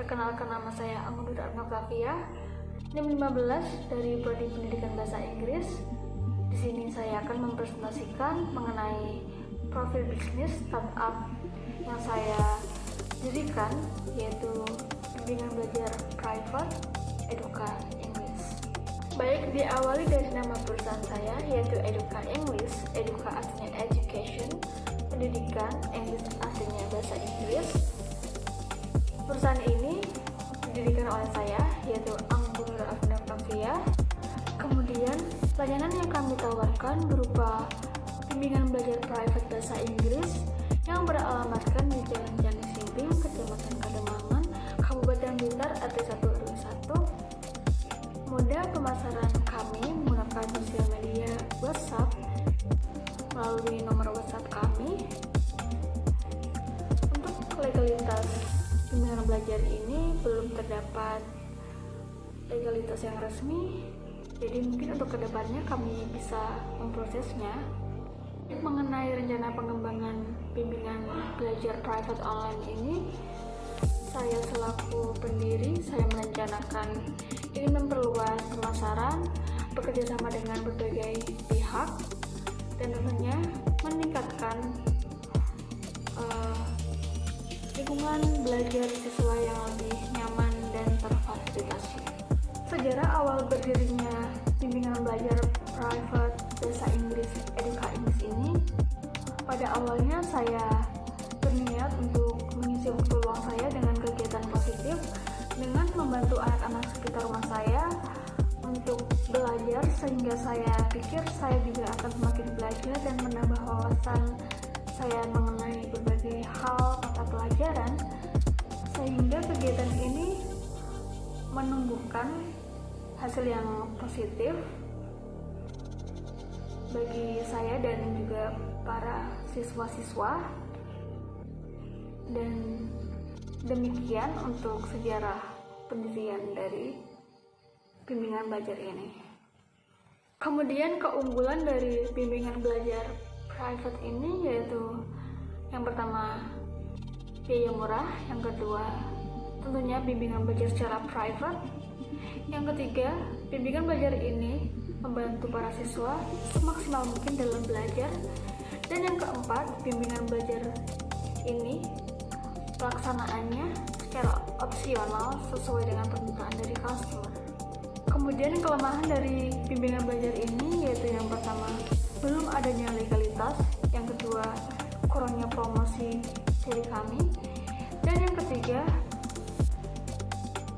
Perkenalkan, nama saya Anggun Arnavia, NIM 15 dari Prodi Pendidikan Bahasa Inggris. Di sini saya akan mempresentasikan mengenai profil bisnis startup yang saya dirikan, yaitu bimbingan belajar private Eduka English. Baik, diawali dari nama perusahaan saya, yaitu Eduka English. Eduka artinya education, pendidikan, English artinya bahasa Inggris. Perusahaan ini didirikan oleh saya, yaitu Anggun Arnavia. Kemudian layanan yang kami tawarkan berupa bimbingan belajar private bahasa Inggris yang beralamatkan di Jalan Jani Simping, Kecamatan Kademangan, Kabupaten Blitar, RT 1 RW 1. Moda pemasaran kami menggunakan sosial media WhatsApp melalui nomor WhatsApp kami. Untuk legalitas bimbingan belajar ini belum terdapat legalitas yang resmi, jadi mungkin untuk kedepannya kami bisa memprosesnya. Mengenai rencana pengembangan bimbingan belajar private online ini, saya selaku pendiri, saya merencanakan ingin memperluas pemasaran, bekerjasama dengan berbagai pihak, dan tentunya meningkatkan lingkungan belajar siswa yang lebih nyaman dan terfasilitasi. Sejarah awal berdirinya bimbingan belajar private bahasa Inggris Eduka English ini, pada awalnya saya berniat untuk mengisi waktu luang saya dengan kegiatan positif dengan membantu anak-anak sekitar rumah saya untuk belajar, sehingga saya pikir saya juga akan semakin belajar dan menambah wawasan saya mengenai berbagai hal mata pelajaran, sehingga kegiatan ini menumbuhkan hasil yang positif bagi saya dan juga para siswa-siswa. Dan demikian untuk sejarah pendirian dari bimbingan belajar ini. Kemudian keunggulan dari bimbingan belajar private ini yaitu yang pertama biaya murah, yang kedua tentunya bimbingan belajar secara private, yang ketiga bimbingan belajar ini membantu para siswa semaksimal mungkin dalam belajar, dan yang keempat bimbingan belajar ini pelaksanaannya secara opsional sesuai dengan permintaan dari customer. Kemudian kelemahan dari bimbingan belajar ini yaitu yang pertama belum adanya legalitas, yang kedua kurangnya promosi dari kami, dan yang ketiga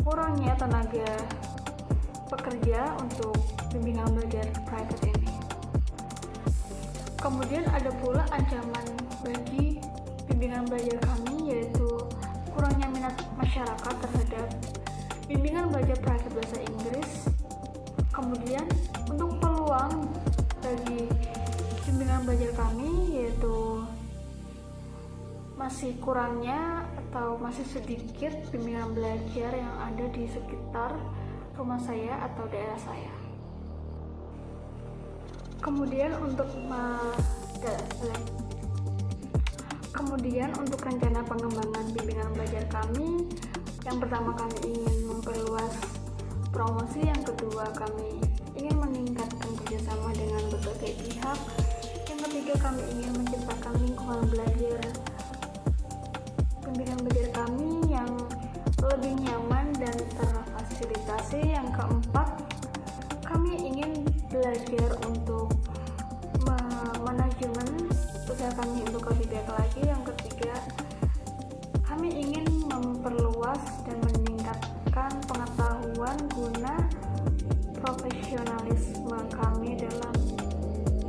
kurangnya tenaga pekerja untuk bimbingan belajar private ini. Kemudian ada pula ancaman bagi bimbingan belajar kami, yaitu kurangnya minat masyarakat terhadap bimbingan belajar private bahasa Inggris. Kemudian untuk peluang bagi bimbingan belajar kami yaitu masih kurangnya atau masih sedikit bimbingan belajar yang ada di sekitar rumah saya atau daerah saya. Kemudian untuk rencana pengembangan bimbingan belajar kami, yang pertama kami ingin memperluas promosi, yang kedua kami ingin meningkatkan kerjasama dengan berbagai pihak, yang ketiga kami ingin menciptakan lingkungan belajar bimbingan belajar kami yang lebih nyaman dan terfasilitasi, yang keempat kami ingin belajar untuk manajemen usaha kami untuk lebih baik lagi, yang ketiga kami ingin memperluas dan meningkatkan pengetahuan guna profesionalisme kami dalam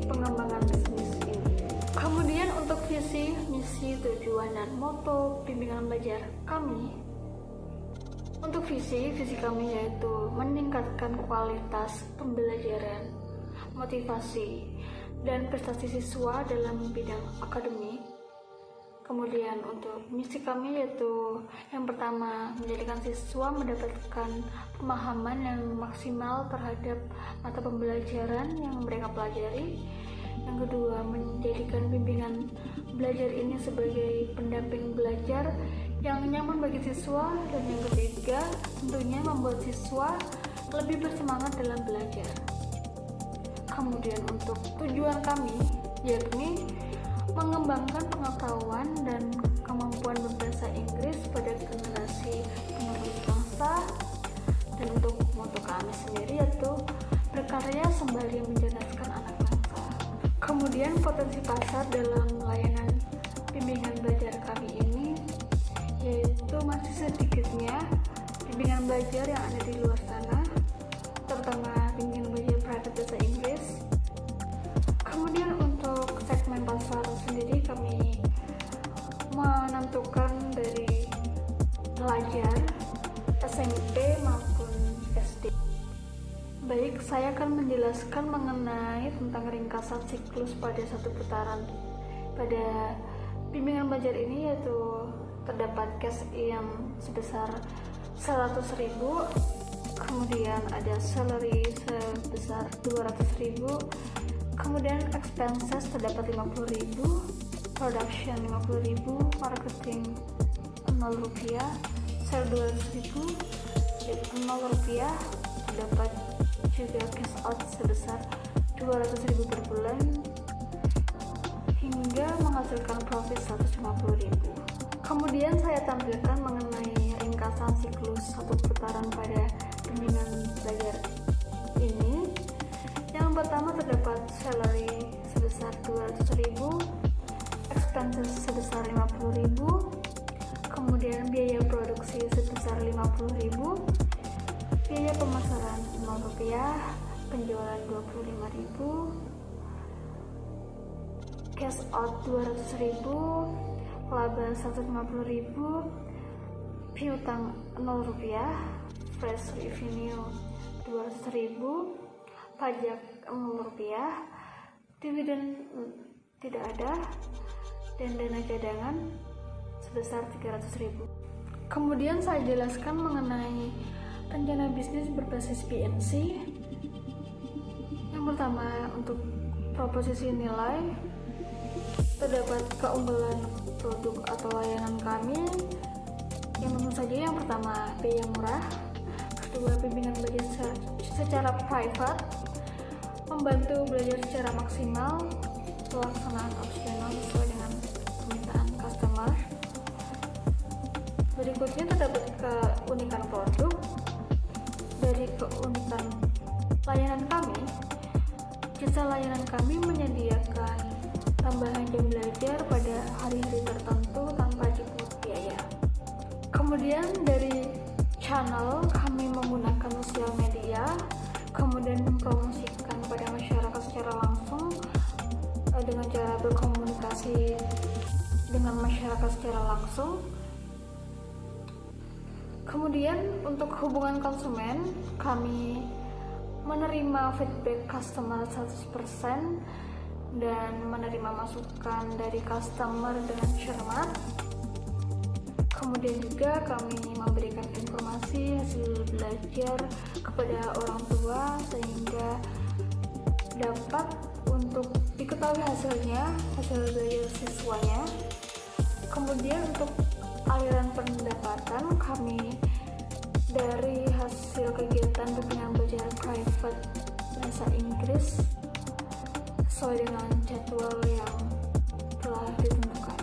pengembangan bisnis ini. Kemudian untuk visi, misi, tujuan, dan moto bimbingan belajar kami. Untuk visi kami yaitu meningkatkan kualitas pembelajaran, motivasi, dan prestasi siswa dalam bidang akademik. Kemudian untuk misi kami yaitu yang pertama menjadikan siswa mendapatkan pemahaman yang maksimal terhadap mata pembelajaran yang mereka pelajari. Yang kedua, menjadikan bimbingan belajar ini sebagai pendamping belajar yang nyaman bagi siswa, dan yang ketiga tentunya membuat siswa lebih bersemangat dalam belajar. Kemudian untuk tujuan kami yakni mengembangkan pengetahuan dan kemampuan berbahasa Inggris pada generasi penerus bangsa, dan untuk moto kami sendiri yaitu berkarya sembari mencerdaskan anak bangsa. Kemudian potensi pasar dalam layanan bimbingan belajar kami ini yaitu masih sedikitnya bimbingan belajar yang ada di luar sana, terutama bimbingan belajar private bahasa Inggris. Kemudian untuk segmen pasar sendiri kami menentukan dari pelajar SMP maupun SD. Baik, saya akan menjelaskan mengenai tentang ringkasan siklus pada satu putaran. Pada bimbingan belajar ini yaitu terdapat cash in sebesar 100.000, kemudian ada salary sebesar 200.000, kemudian expenses terdapat 50.000, production 50.000, marketing 0 rupiah, sale 200.000, jadi 0 rupiah. Terdapat juga cash out sebesar 200.000 per bulan hingga menghasilkan profit 150.000. Kemudian saya tampilkan mengenai ringkasan siklus satu putaran pada bimbingan belajar ini. Yang pertama terdapat salary sebesar 200.000, expenses sebesar 50.000, kemudian biaya produksi sebesar 50.000, biaya pemasaran 0 rupiah, penjualan 25.000, cash out 200.000, laba 150.000, piutang 0 rupiah, fresh revenue 200.000, pajak 0 rupiah, dividen tidak ada, dan dana cadangan sebesar 300.000. Kemudian saya jelaskan mengenai rencana bisnis berbasis PNC. Yang pertama untuk proposisi nilai, terdapat keunggulan produk atau layanan kami yang tentu saja yang pertama biaya murah, kedua bimbingan belajar secara private, membantu belajar secara maksimal, pelaksanaan opsional sesuai dengan permintaan customer. Berikutnya terdapat keunikan produk. Dari keunikan layanan kami, jasa layanan kami menyediakan tambahan jam belajar pada hari-hari tertentu tanpa dipungut biaya. Kemudian dari channel kami menggunakan sosial media, kemudian mempromosikan pada masyarakat secara langsung dengan cara berkomunikasi dengan masyarakat secara langsung. Kemudian untuk hubungan konsumen, kami menerima feedback customer 100% dan menerima masukan dari customer dengan cermat. Kemudian juga kami memberikan informasi hasil belajar kepada orang tua sehingga dapat untuk diketahui hasilnya, hasil belajar siswanya. Kemudian untuk aliran pendapatan kami dari hasil kegiatan bimbingan belajar private bahasa Inggris sesuai dengan jadwal yang telah ditentukan.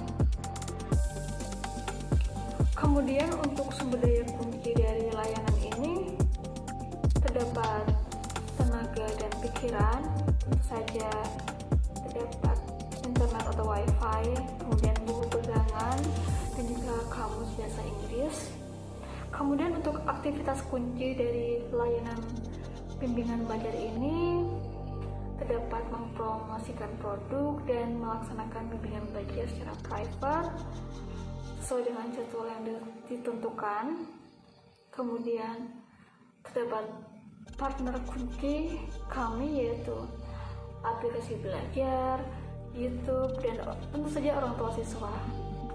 Kemudian untuk sumber daya kunci dari layanan ini terdapat tenaga dan pikiran, tentu saja terdapat internet atau wifi, kemudian buku pegangan dan juga kamus bahasa Inggris. Kemudian untuk aktivitas kunci dari layanan bimbingan belajar ini terdapat mempromosikan produk dan melaksanakan bimbingan belajar secara private sesuai dengan jadwal yang ditentukan. Kemudian terdapat partner kunci kami yaitu aplikasi belajar, YouTube, dan tentu saja orang tua siswa.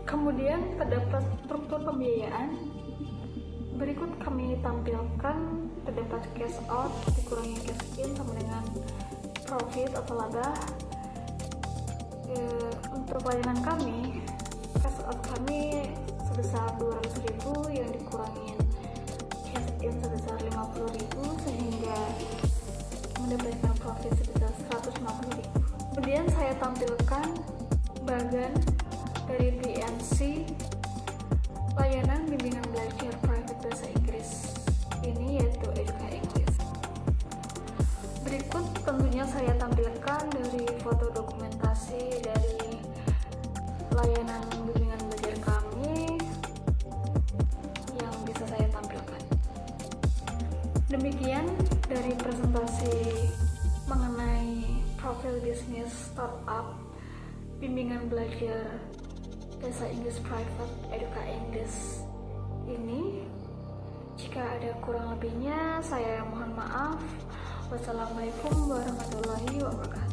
Kemudian terdapat struktur pembiayaan. Berikut kami tampilkan terdapat cash out dikurangi cash in sama dengan profit atau laba. Untuk layanan kami, cash out kami sebesar 200.000 yang dikurangin cash in sebesar 50.000 sehingga mendapatkan profit sebesar 150.000. Kemudian saya tampilkan bagan dari BNC, layanan bimbingan belajar private bahasa Inggris ini, yaitu Eduka English. Berikut tentunya saya tampilkan dari foto dokumentasi dari layanan bimbingan belajar kami yang bisa saya tampilkan. Demikian dari presentasi mengenai profil bisnis startup bimbingan belajar bahasa Inggris private Eduka English ini. Jika ada kurang lebihnya, saya mohon maaf. Wassalamualaikum warahmatullahi wabarakatuh.